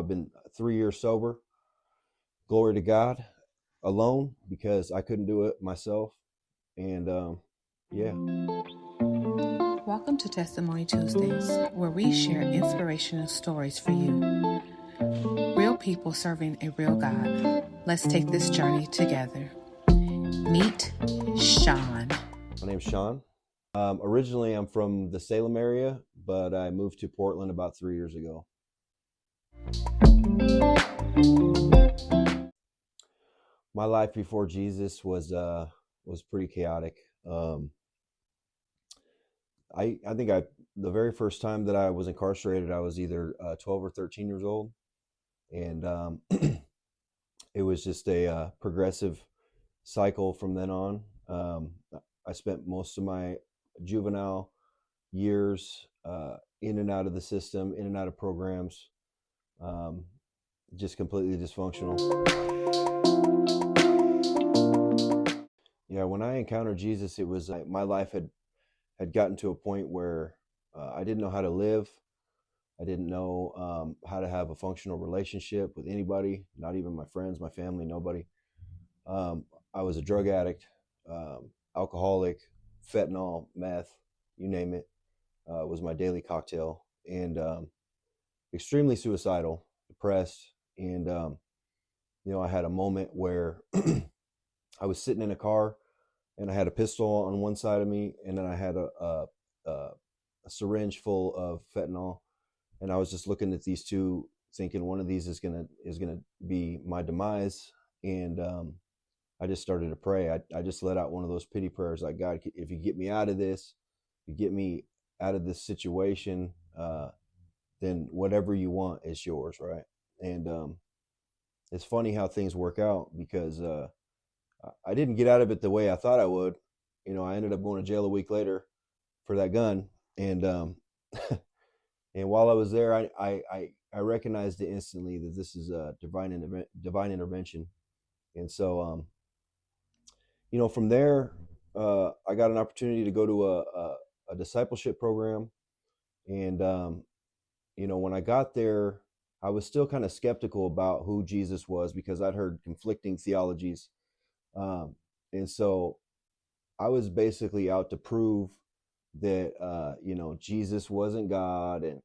been 3 years sober. Glory to God. Alone because I couldn't do it myself. And yeah. Welcome to Testimony Tuesdays, where we share inspirational stories for you. Real people serving a real God. Let's take this journey together. Meet Sean. My name's Sean. Originally, I'm from the Salem area, but I moved to Portland about 3 years ago. My life before Jesus was pretty chaotic. I think the very first time that I was incarcerated, I was either 12 or 13 years old, and it was just a progressive cycle from then on. I spent most of my juvenile years in and out of the system, in and out of programs, just completely dysfunctional. Yeah, when I encountered Jesus, it was like my life had gotten to a point where I didn't know how to live. I didn't know how to have a functional relationship with anybody, not even my friends, my family, nobody. I was a drug addict, alcoholic, fentanyl, meth, you name it, was my daily cocktail, and extremely suicidal, depressed. And, I had a moment where I was sitting in a car and I had a pistol on one side of me, and then I had a syringe full of fentanyl, and I was just looking at these two, thinking one of these is gonna be my demise. And I just started to pray. I just let out one of those pity prayers, like, God, if you get me out of this, you get me out of this situation, then whatever you want is yours, right? And it's funny how things work out, because I didn't get out of it the way I thought I would. I ended up going to jail a week later for that gun. And and while I was there, I recognized it instantly that this is a divine intervention. And so, from there, I got an opportunity to go to a discipleship program. And, when I got there, I was still kind of skeptical about who Jesus was, because I'd heard conflicting theologies. And so I was basically out to prove that, Jesus wasn't God,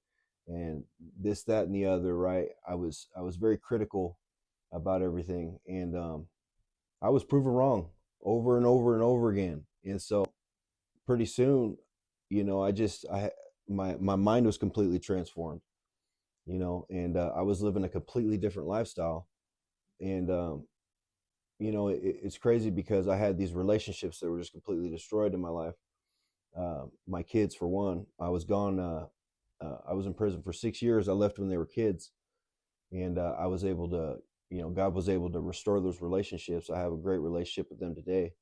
and this, that, and the other, right? I was very critical about everything. And I was proven wrong over and over and over again. And so pretty soon, my mind was completely transformed, and I was living a completely different lifestyle. And it's crazy, because I had these relationships that were just completely destroyed in my life. My kids, for one. I was gone. I was in prison for 6 years. I left when they were kids, and I was able to, God was able to restore those relationships. I have a great relationship with them today.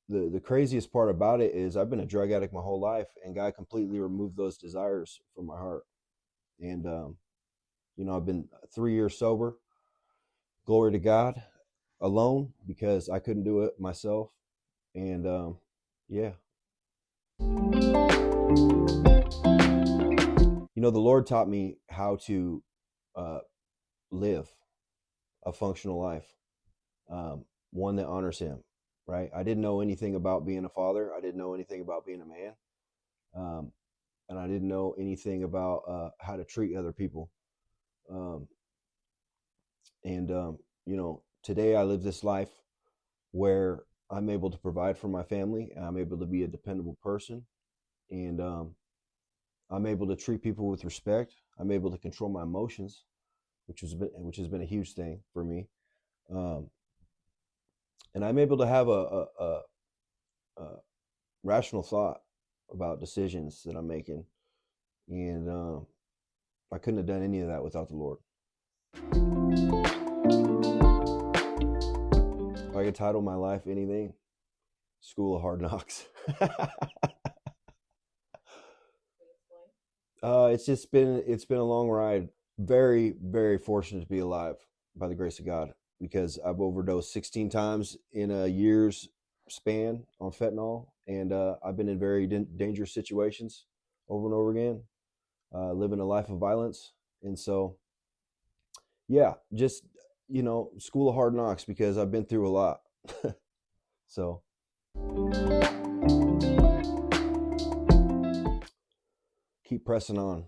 The craziest part about it is I've been a drug addict my whole life, and God completely removed those desires from my heart. And I've been 3 years sober. Glory to God. Alone because I couldn't do it myself. And yeah. The Lord taught me how to live a functional life, one that honors Him, right? I didn't know anything about being a father. I didn't know anything about being a man. And I didn't know anything about how to treat other people. Today I live this life where I'm able to provide for my family. I'm able to be a dependable person, and I'm able to treat people with respect. I'm able to control my emotions, which has been a huge thing for me. And I'm able to have a rational thought about decisions that I'm making. And I couldn't have done any of that without the Lord. If I could title my life anything, School of Hard Knocks. It's been a long ride. Very, very fortunate to be alive by the grace of God, because I've overdosed 16 times in a year's span on fentanyl, and I've been in very dangerous situations over and over again. living a life of violence. And so, yeah, just, school of hard knocks, because I've been through a lot. So keep pressing on.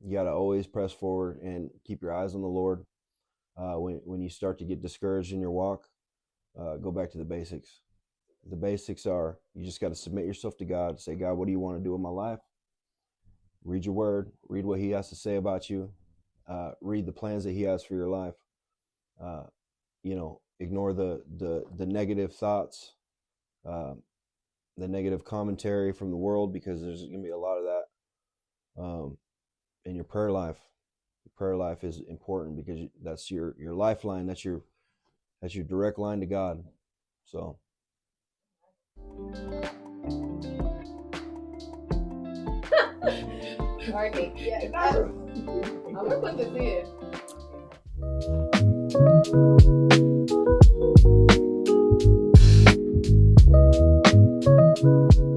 You got to always press forward and keep your eyes on the Lord. When you start to get discouraged in your walk, go back to the basics. The basics are, you just got to submit yourself to God. Say, God, what do you want to do in my life? Read your word. Read what he has to say about you. Read the plans that he has for your life. Ignore the negative thoughts, the negative commentary from the world, because there's going to be a lot of that. In your prayer life. Your prayer life is important, because that's your lifeline. That's your direct line to God. So. Okay, yeah, I'm gonna put this in.